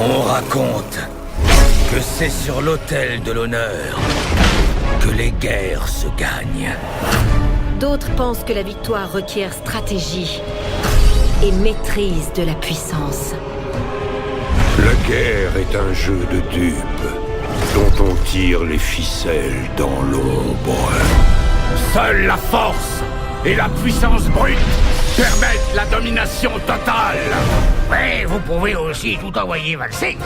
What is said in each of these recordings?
On raconte que c'est sur l'autel de l'honneur que les guerres se gagnent. D'autres pensent que la victoire requiert stratégie et maîtrise de la puissance. La guerre est un jeu de dupes dont on tire les ficelles dans l'ombre. Seule la force et la puissance brute permettent la domination totale. Ouais, vous pouvez aussi tout envoyer valser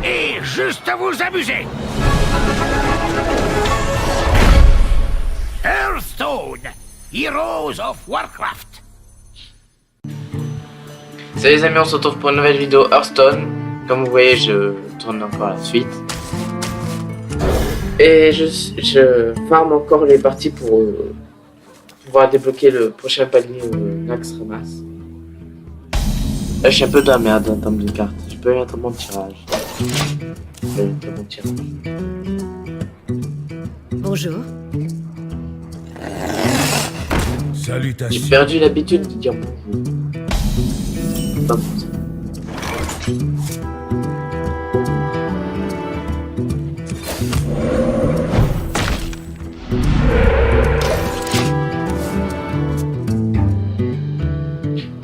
et juste vous amuser. Hearthstone, Heroes of Warcraft. Salut les amis, on se retrouve pour une nouvelle vidéo Hearthstone. Comme vous voyez, je tourne encore la suite. Et je farme encore les parties pour pouvoir débloquer le prochain palier Nax Ramas. Là, je suis un peu dans la merde en termes de cartes. Je peux mettre un bon tirage. Bonjour. J'ai Salutations. perdu l'habitude de dire bonjour. Pas pour ça.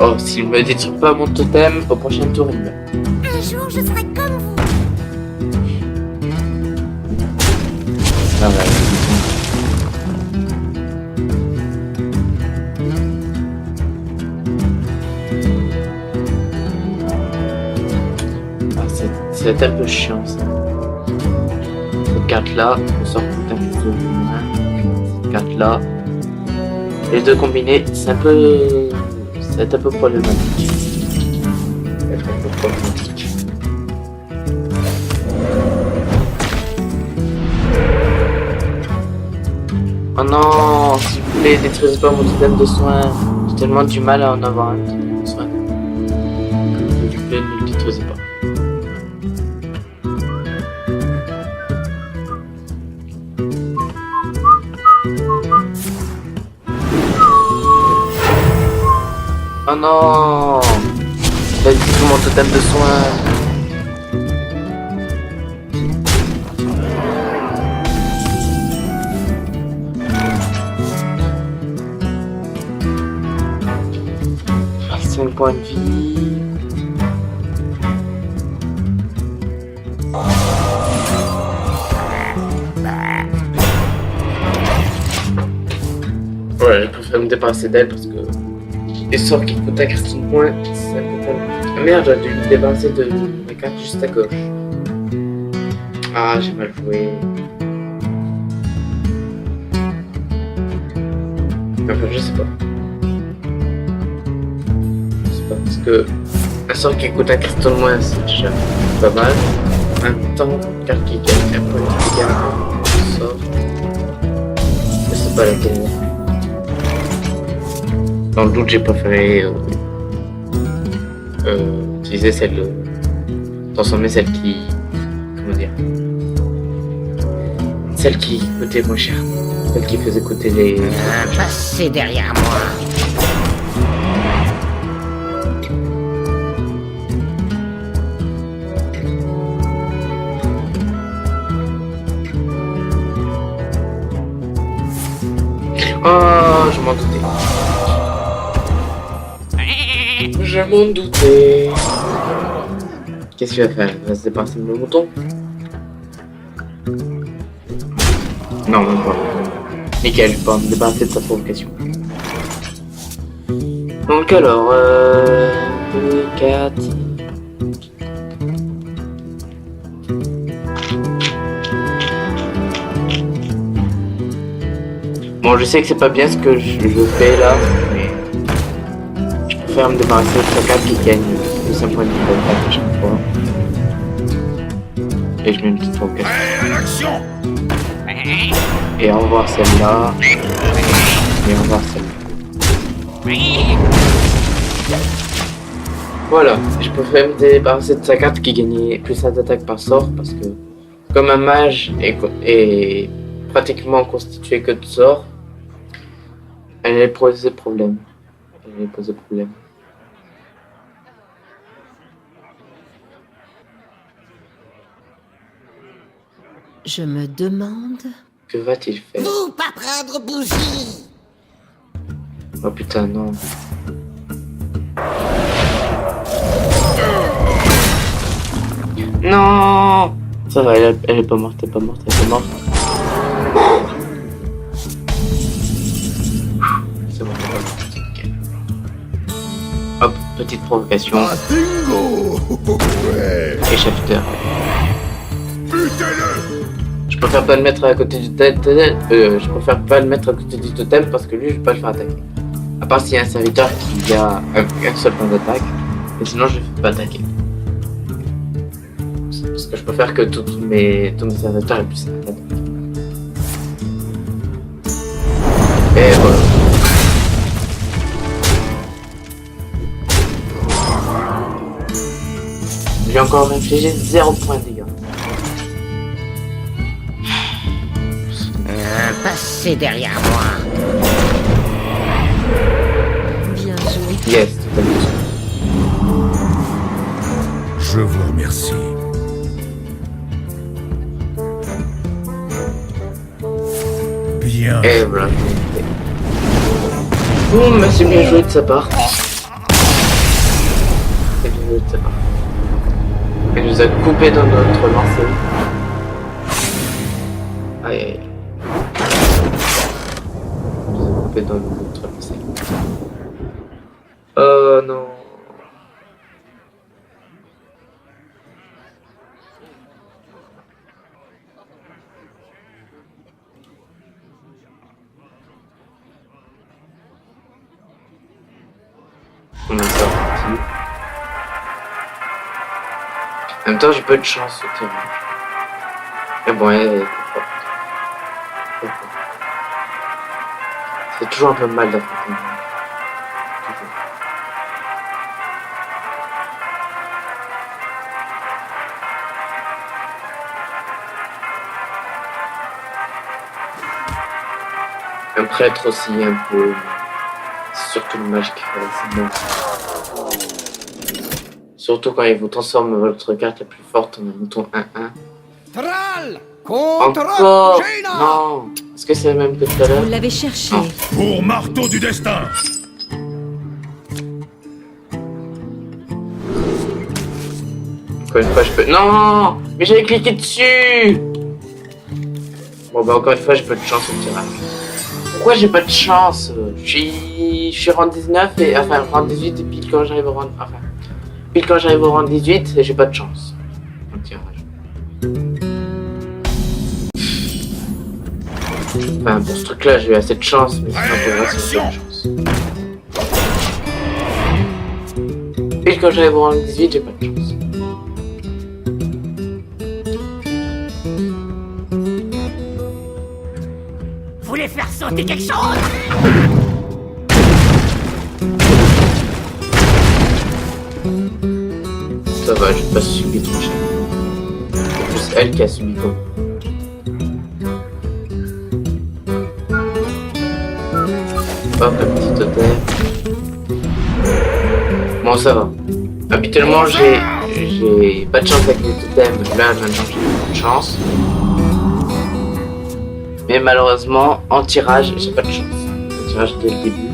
Oh, s'il me détruit pas mon totem, au prochain tour, il meurt. Un jour, je serai comme vous. Ah ouais, c'est un peu chiant ça. Cette carte là, on sort tout un peu de moins. Cette carte là. Les deux combinés, c'est un peu problématique. Oh non, s'il vous plaît, détruisez pas mon totem de soins. J'ai tellement du mal à en avoir un totem de soins. S'il vous plaît, ne le détruisez pas. Oh non! Vas-y, tout mon totem de soins. Ah, 5 points de vie. Ouais, je préfère me débarrasser d'elle parce que les sorts qui coûtent un cristal de moins, c'est un peu pas... Ah merde, j'aurais dû me débarrasser de ma carte juste à gauche. Ah, j'ai mal joué. Enfin, je sais pas. Je sais pas, parce que un sort qui coûte un cristal de moins, c'est déjà pas mal. En même temps, une carte qui gagne un peu de dégâts, un sort. Je sais pas laquelle. Dans le doute, j'ai préféré utiliser celle transformer celle qui, comment dire, celle qui coûtait moins cher, celle qui faisait coûter les. Passez derrière moi. Oh, je m'en doutais. Je m'en doutais. Qu'est-ce qu'il va faire? Il va se débarrasser de mon mouton? Non, même pas. Nickel, je peux pas me débarrasser de sa provocation. Donc alors, 2, 4... Bon, je sais que c'est pas bien ce que je fais là, mais... Je préfère me débarrasser de sa carte qui gagne plus un point de vie d'attaque à chaque fois. Et je mets une petite provocation. Allez, à l'action! Et au revoir celle-là. Et au revoir celle-là. Voilà, je préfère me débarrasser de sa carte qui gagnait plus d'attaque par sort parce que comme un mage est pratiquement constitué que de sorts, elle allait poser problème. Je me demande... Que va-t-il faire? Vous, pas prendre bougie. Oh putain, non. Non. Ça va, elle est pas morte, elle est pas morte, elle est pas morte. C'est bon, elle est pas morte. Ok. Hop, petite provocation. Et shifter. Je préfère pas le mettre à côté du totem. Je préfère pas le mettre à côté du totem parce que lui, je vais pas le faire attaquer. À part s'il y a un serviteur qui a un seul point d'attaque. Et sinon, je ne fais pas attaquer. Parce que je préfère que tous mes serviteurs aient plus d'attaque. Et voilà. J'ai encore infligé 0 points de dégâts. Passez derrière moi. Bien joué. Yes, tout à fait. Je vous remercie. Bien. Et voilà. Boum, mais c'est bien joué de sa part. C'est bien joué de sa part. Elle nous a coupé dans notre lancée. Aïe aïe. Elle nous a coupé dans notre lancée. Oh non. On est sorti. En même temps, j'ai peu de chance au tir. Mais bon, elle est forte. C'est toujours un peu mal d'affronter. Toujours. Un prêtre aussi, un peu. C'est surtout le mage qui fait la scène. Surtout quand il vous transforme votre carte la plus forte en un mouton 1-1. Thrall Encore non. Est-ce que c'est le même que tout à l'heure? Vous l'avez cherché. Non. Pour marteau du destin. Encore une fois, je peux... Non. Mais j'avais cliqué dessus. Bon bah encore une fois, j'ai pas de chance au tirage. Pourquoi j'ai pas de chance? Je suis rang 19 et... Enfin, rang 18 et pile quand j'arrive au rang... Enfin... Pile quand j'arrive au rang 18, j'ai pas de chance. Au tirage. Enfin, pour ce truc-là, j'ai eu assez de chance, mais c'est pas pour moi, c'est pas de chance. Pile quand j'arrive au rang 18, j'ai pas de chance. Vous voulez faire sauter quelque chose? Ça va, j'ai pas subi trop cher. C'est plus elle qui a subi quoi. Hop, un petit totem. Bon, ça va. Habituellement, j'ai pas de chance avec les totems. Là, maintenant, j'ai beaucoup de chance. Mais malheureusement, en tirage, j'ai pas de chance. En tirage dès le début.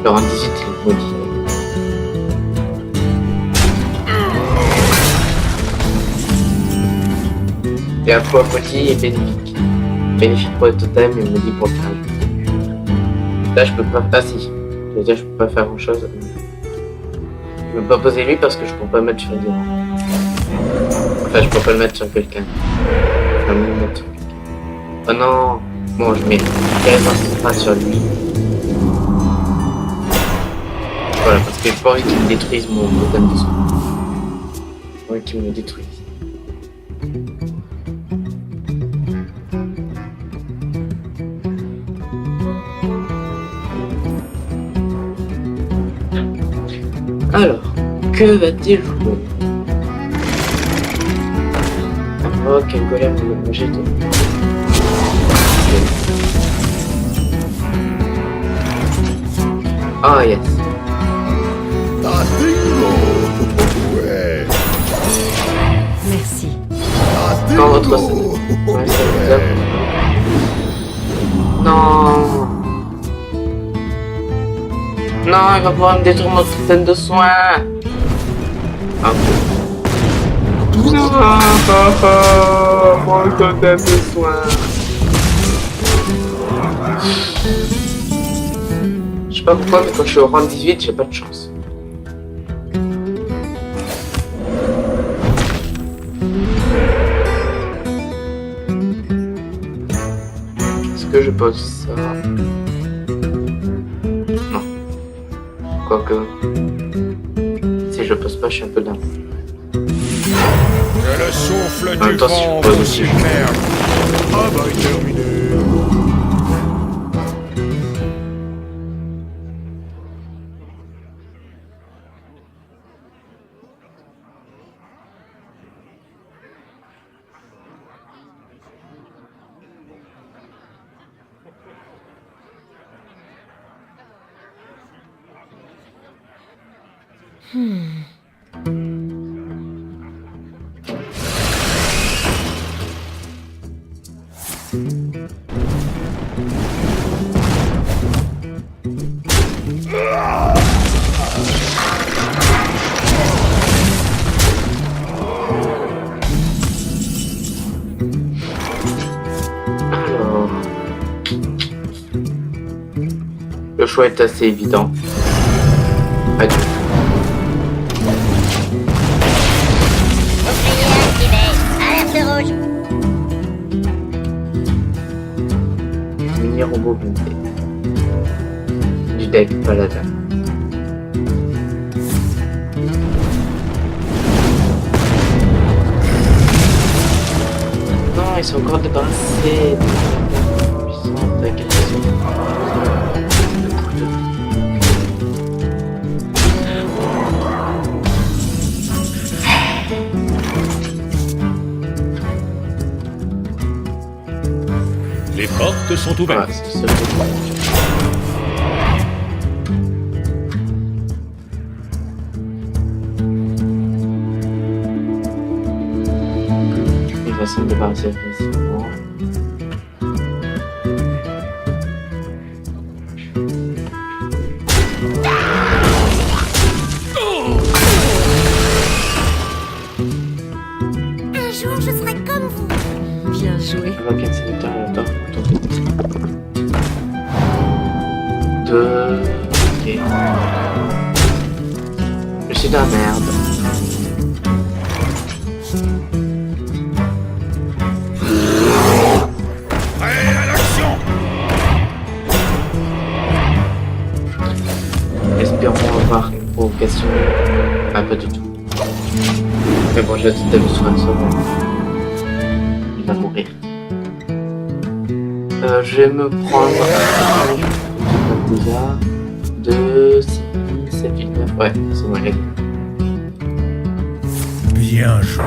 Le rang 18, il est maudit. Et à fois petit et bénéfique. Bénéfique pour le totem et maudit pour le tirage. Là, je peux pas... Ah si. Je veux dire, je peux pas faire grand chose. Je peux pas poser lui parce que je peux pas le mettre sur des rangs. Enfin, je peux pas le mettre sur quelqu'un. Je peux le mettre sur quelqu'un. Oh non. Bon, je mets 15 pas sur lui. Voilà, parce que j'ai pas envie qu'il me détruise mon totem de son. J'ai pas envie qu'il me le détruise. Alors, que va-t-il jouer? Oh, quel golem de manger de... Ah, yes. autre ça. Ouais, ça vous a... Non. Non, il va pouvoir me détruire mon système de soins. Ah. Non, mon totem de soins. Je sais pas pourquoi, mais quand je suis au rang 18, j'ai pas de chance. Est-ce que je pose ça? Non. Quoique... Si je pose pas, je suis un peu dingue. Que le souffle du Attention, vent vous submerge. Travail terminé. Alors... Le choix est assez évident. Pas du tout. Bouclier activé. Alerte rouge. Mini robot blindé. Du deck paladin. Non, ils sont encore débarrassés de la puissance d'agression. Les portes sont Ouais, ouvertes. c'est ça. Il va s'en débarrasser facilement. Un jour, je serai comme vous. Bien joué. Rocket Center, attends. Deux. Ok. Je suis dans la merde. Prêt à l'action. Espérons avoir une provocation. Ah, pas du tout. Mais bon, j'ai tout à l'heure sur un sauveur. Il va mourir. Je vais me prendre déjà 2, 6, 7, 8, 9. Ouais, c'est bon, il est. Bien joué.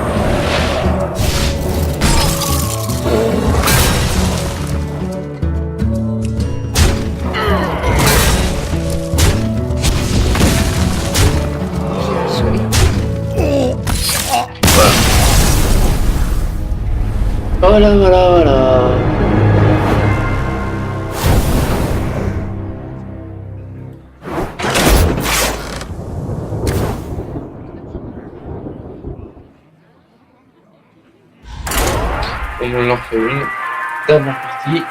Voilà. On en fait une dernière partie.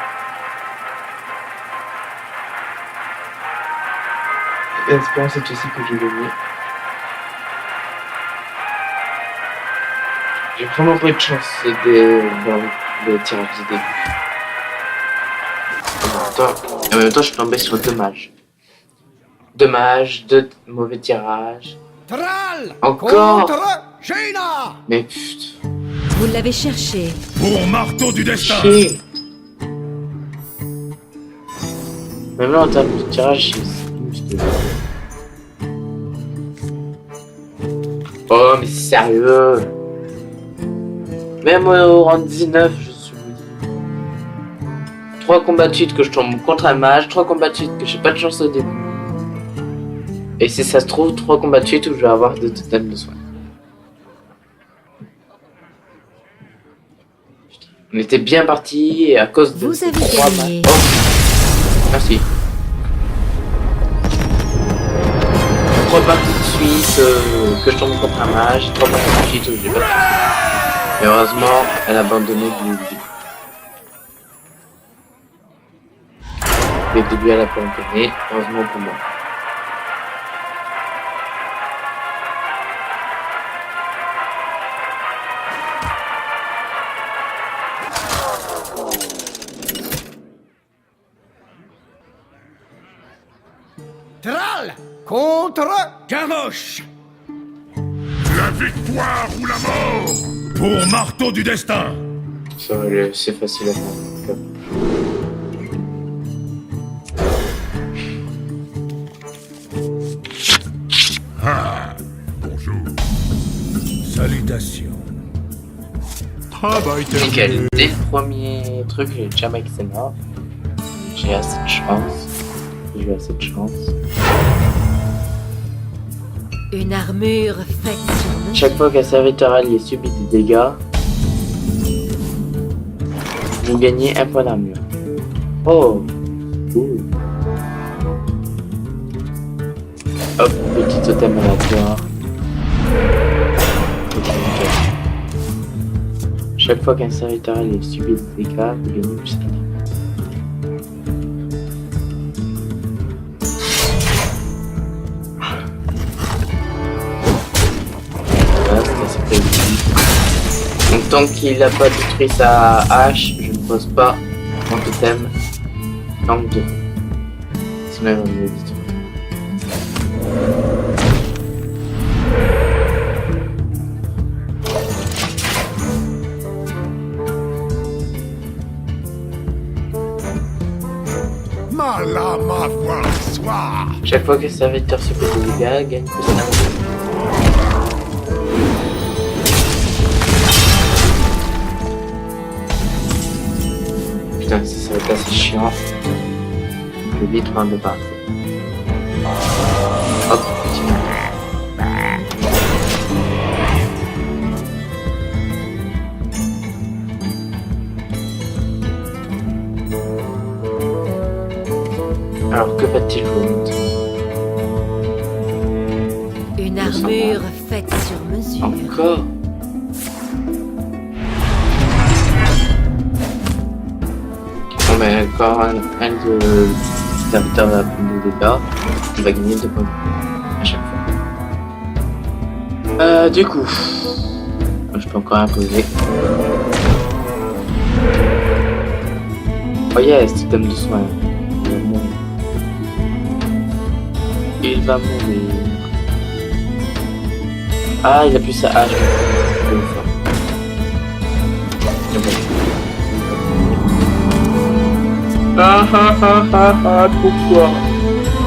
Espérons cette fois-ci que j'ai gagné. J'ai vraiment pas eu de chance dans le tirage du début. En même temps, je suis tombé sur 2 mages. 2 mages, 2 mauvais tirages. Thrall Encore contre Jaina. Mais putain, Vous l'avez cherché. Pour marteau du destin. chier. Même là, en termes de tirage, c'est juste... Oh, mais c'est sérieux. Même au rang 19, je suis maudit. 3 combats de suite que je tombe contre un mage, 3 combats de suite que j'ai pas de chance au début. Et si ça se trouve, 3 combats de suite où je vais avoir 2 totems de soins. On était bien parti et à cause de Vous ces avez trois gagné. Oh. Merci. 3 parties de suite, que je tombe contre un mage, 3 parties de suite où j'ai pas de chance. Et heureusement, elle a abandonné du début. Dès le début, elle a pas abandonné, heureusement pour moi. Thrall contre Garrosh! La victoire ou la mort pour Marteau du Destin. C'est facile à faire. Ah, bonjour. Salutations. Travail Nickel. Dès le premier truc, j'ai jamais que c'est mort. J'ai assez de chance. J'ai eu assez de chance. Une armure faite sur mesure. Chaque fois qu'un serviteur allié subit des dégâts, vous gagnez un point d'armure. Oh, cool. Hop, petit totem aléatoire. Ok, nickel. Chaque fois qu'un serviteur allié subit des dégâts, vous gagnez plus un armure. Donc tant qu'il n'a pas détruit sa hache, je ne pose pas mon totem langue de feu. Sinon il va me le détruire. Mal à m'avoir soir. Chaque fois que le serviteur subit des dégâts, gagne plus un armure. Putain, ça va être assez chiant. Je vais vite m'en débarrasser. Hop, petit mec. Alors, que va-t-il vous Une armure faite sur mesure. encore? Bon, mais quand un de serviteur va prendre des dégâts, il va gagner 2 points à chaque fois. Du coup, je peux encore imposer. Oh yes, totem de soin. Il va mourir. Il va mourir. Ah, il a plus sa hache. C'est le fort. C'est bon. Pourquoi?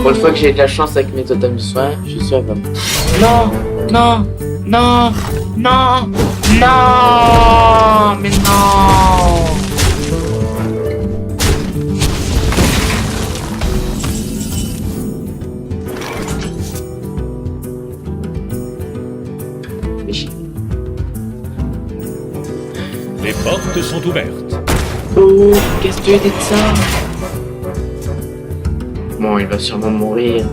Pour une fois que j'ai de la chance avec mes totems de soins, je suis sûr qu'elle va mourir. Non, non, non, non, non, mais non. Les portes sont ouvertes. Oh, qu'est-ce que tu as dit de ça? Bon, il va sûrement mourir.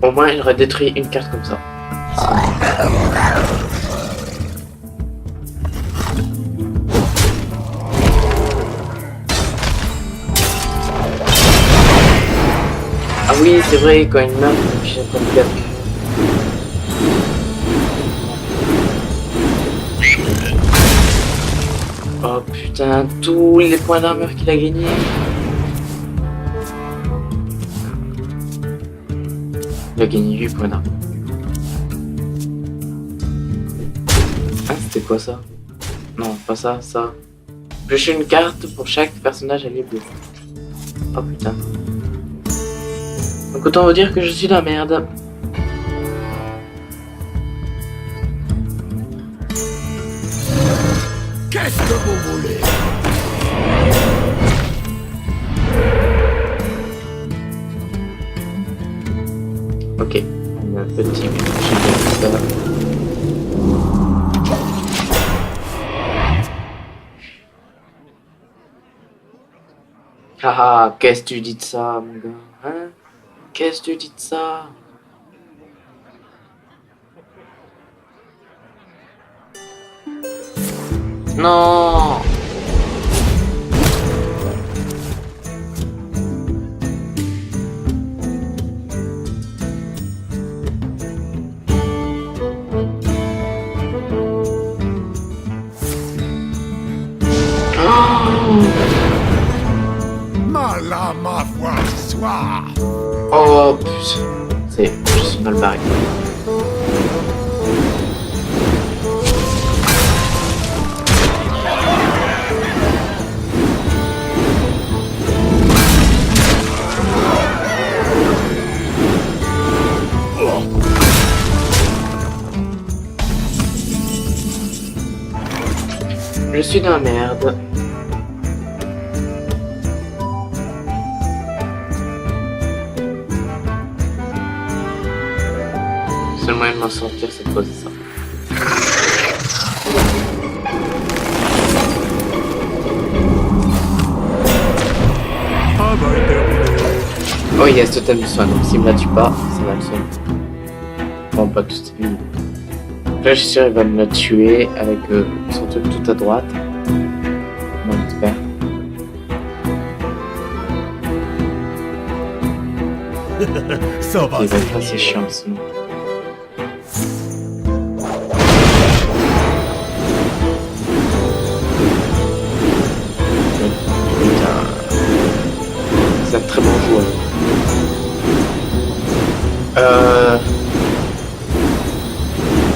Au moins, il aurait détruit une carte comme ça. Ah oui, c'est vrai, quand il meurt, il affiche un carte. Oh putain, tous les points d'armure qu'il a gagnés. Il a gagné 8 points d'armure. Ah, c'était quoi ça? Non, pas ça, ça. Piocher une carte pour chaque personnage allié blessé. Oh putain. Donc autant vous dire que je suis la merde. Qu'est-ce que vous voulez? Ok, on a un petit budget. Ah, qu'est-ce que tu dis de ça, mon gars? Hein? Qu'est-ce que tu dis de ça? Non! Malin ma foi ce soir. Oh putain, je suis mal barré. Je suis dans la merde. Seul moyen de m'en sortir, c'est de poser ça. Oh, il y a ce totem du soin, donc s'il me la tue pas, ça va le soin. Bon, pas tout est vide. Là, je suis sûr qu'il va me la tuer avec son truc tout à droite. Bon, j'espère. Ça va. Il va être assez chiant sinon. C'est un très bon joueur.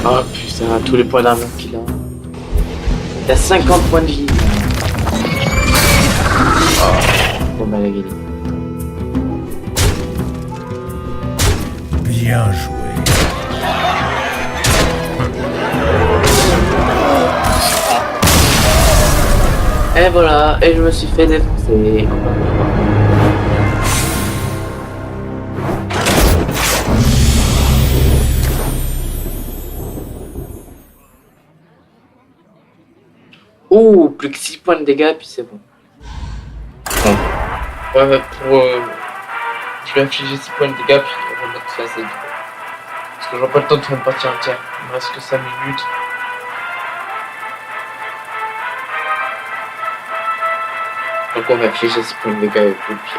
Oh putain, tous les points d'armure qu'il a. Il a 50 points de vie. Oh. Bon bah la gagné. Bien joué. Et voilà, et je me suis fait défoncer. Ouh, plus que 6 points de dégâts, puis c'est bon. Bon. Ouais, je vais infliger 6 points de dégâts, puis on va mettre ça assez vite. Parce que j'aurai pas le temps de faire une partie entière. Il me reste que 5 minutes. Donc on va infliger 6 points de dégâts au coup, puis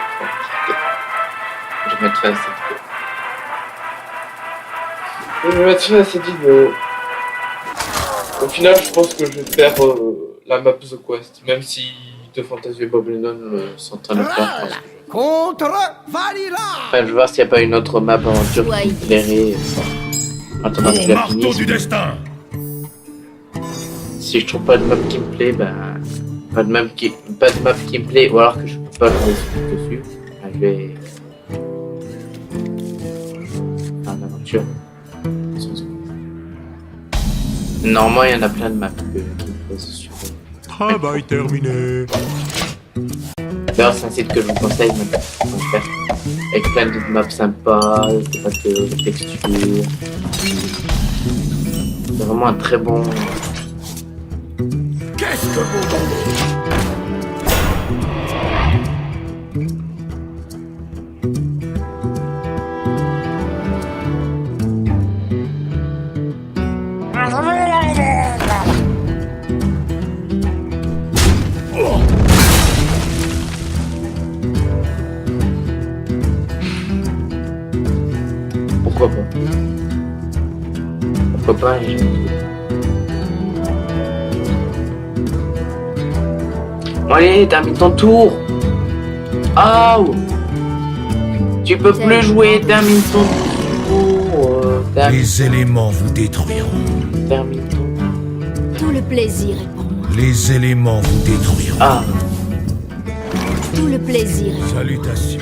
je vais mettre fin à cette vidéo. Je vais mettre fin à cette vidéo. Au final, je pense que je vais faire la map The Quest, même si de Fantasy Bob Lennon sont en train de faire. Contre Vanilla. Enfin, je vais voir s'il n'y a pas une autre map aventure qui me plairait. Attends, qu'il a fini. Du destin. Si je trouve pas de map qui me plaît, ben pas de map qui me plaît, ou alors que je peux pas jouer dessus, ben, je vais faire une aventure. Normalement, il y en a plein de maps qui me plaisent sur. Travail terminé. D'ailleurs, c'est un site que je vous conseille maintenant de faire. Avec plein de maps sympas, des pâtés, des textures. C'est vraiment un très bon. Qu'est-ce que vous vendez? Pourquoi pas? Pourquoi pas? Bon allez, termine ton tour. Ah, tu peux plus jouer, termine ton tour. Les éléments vous détruiront. Termine ton tour. Tout le plaisir est pour moi. Les éléments vous détruiront. Ah, Tout le plaisir est pour moi. Salutations.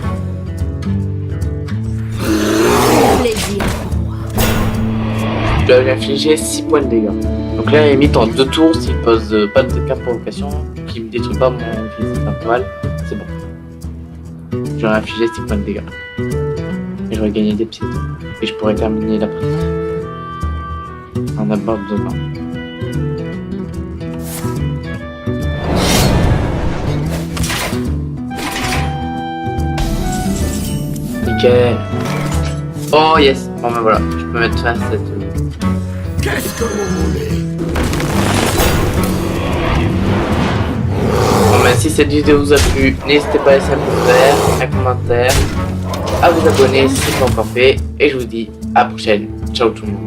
Tout le plaisir est pour moi. je dois lui infliger 6 points de dégâts. Donc là, limite en 2 tours, s'il pose pas de cas de provocation, qu'il me détruit pas mon fils, c'est pas mal, c'est bon. J'aurais infligé 6 points de dégâts. Et j'aurais gagné des pieds. Et je pourrais terminer la partie. En abandonnant. nickel. Oh yes. Bon ben voilà, je peux mettre fin à cette... Qu'est-ce que vous voulez? Bon ben si cette vidéo vous a plu, n'hésitez pas à laisser un pouce vert, un commentaire, à vous abonner si ce n'est pas encore fait. Et je vous dis à la prochaine. Ciao tout le monde.